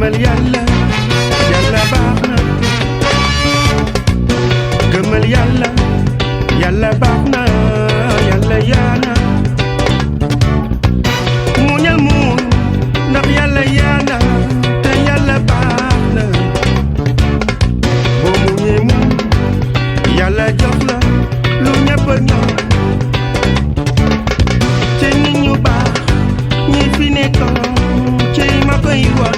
gëmal yàlla yàlla baax na gëmal yàlla yàlla baax na yàlla yaana muñal muñ ndax yàlla yaana te yàlla baax na boo muñee muñ yàlla jox la lu ñëpp ñor ci nit ñu baax ñi fi nekkoon ci ma koy wax